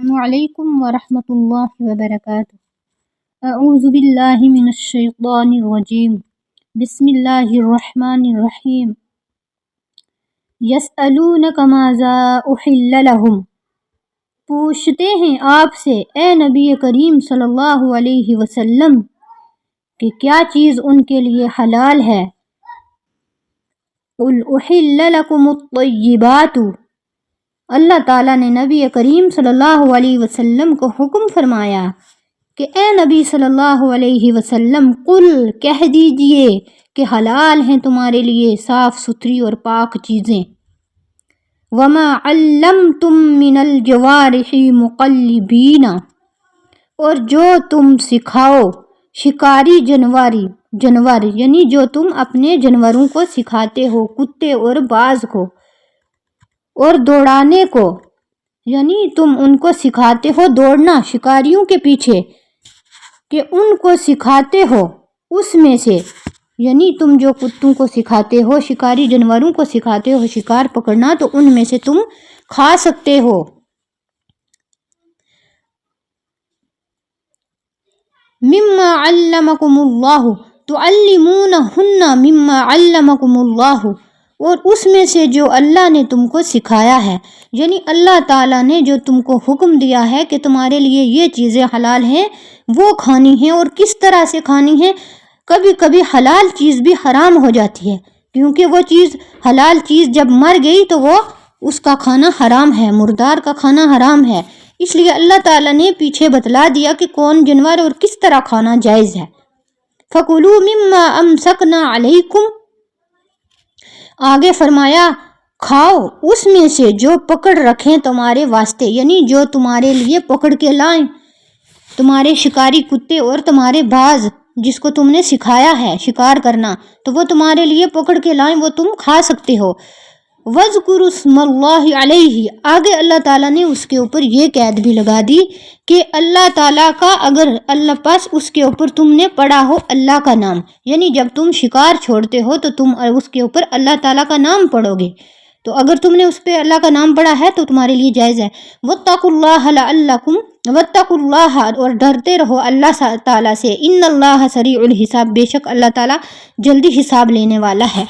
السلام علیکم ورحمۃ اللہ وبرکاتہ۔ اعوذ باللہ من الشیطان الرجیم، بسم اللہ الرحمن الرحیم۔ یسألونک ماذا احل لہم، پوچھتے ہیں آپ سے اے نبی کریم صلی اللہ علیہ وسلم کہ کیا چیز ان کے لیے حلال ہے۔ قل احل لکم الطیبات، اللہ تعالیٰ نے نبی کریم صلی اللہ علیہ وسلم کو حکم فرمایا کہ اے نبی صلی اللہ علیہ وسلم قل کہہ دیجئے کہ حلال ہیں تمہارے لیے صاف ستھری اور پاک چیزیں۔ وما علمتم من الجوارح مقلبین، اور جو تم سکھاؤ شکاری جانور یعنی جو تم اپنے جانوروں کو سکھاتے ہو، کتے اور باز کو، اور دوڑانے کو یعنی تم ان کو سکھاتے ہو دوڑنا شکاریوں کے پیچھے، کہ ان کو سکھاتے ہو اس میں سے، یعنی تم جو کتوں کو سکھاتے ہو، شکاری جانوروں کو سکھاتے ہو شکار پکڑنا، تو ان میں سے تم کھا سکتے ہو۔ مما علمکم اللہ تعلمونہن مما علمکم اللہ، اور اس میں سے جو اللہ نے تم کو سکھایا ہے، یعنی اللہ تعالیٰ نے جو تم کو حکم دیا ہے کہ تمہارے لیے یہ چیزیں حلال ہیں، وہ کھانی ہیں اور کس طرح سے کھانی ہیں۔ کبھی کبھی حلال چیز بھی حرام ہو جاتی ہے، کیونکہ وہ چیز حلال چیز جب مر گئی تو وہ اس کا کھانا حرام ہے، مردار کا کھانا حرام ہے، اس لیے اللہ تعالیٰ نے پیچھے بتلا دیا کہ کون جانور اور کس طرح کھانا جائز ہے۔ فَكُلُوا مِمَّا أَمْسَكْنَا عَلَيْكُمْ، آگے فرمایا کھاؤ اس میں سے جو پکڑ رکھیں تمہارے واسطے، یعنی جو تمہارے لیے پکڑ کے لائیں تمہارے شکاری کتے اور تمہارے باز، جس کو تم نے سکھایا ہے شکار کرنا، تو وہ تمہارے لیے پکڑ کے لائیں، وہ تم کھا سکتے ہو۔ وَاذْكُرُوا اسْمَ اللَّهِ عَلَيْهِ، آگے اللہ تعالیٰ نے اس کے اوپر یہ قید بھی لگا دی کہ اللہ تعالیٰ کا اگر اللہ پاس اس کے اوپر تم نے پڑھا ہو اللہ کا نام، یعنی جب تم شکار چھوڑتے ہو تو تم اس کے اوپر اللہ تعالیٰ کا نام پڑھو گے، تو اگر تم نے اس پہ اللہ کا نام پڑھا ہے تو تمہارے لیے جائز ہے۔ وَاتَّقُوا اللَّهَ لَعَلَّكُمْ، وَاتَّقُوا اللَّهَ، اور ڈرتے رہو اللہ تعالیٰ سے، إِنَّ اللَّهَ سَرِيعُ الْحِسَابِ، بے شک اللہ تعالیٰ جلدی حساب لینے والا ہے۔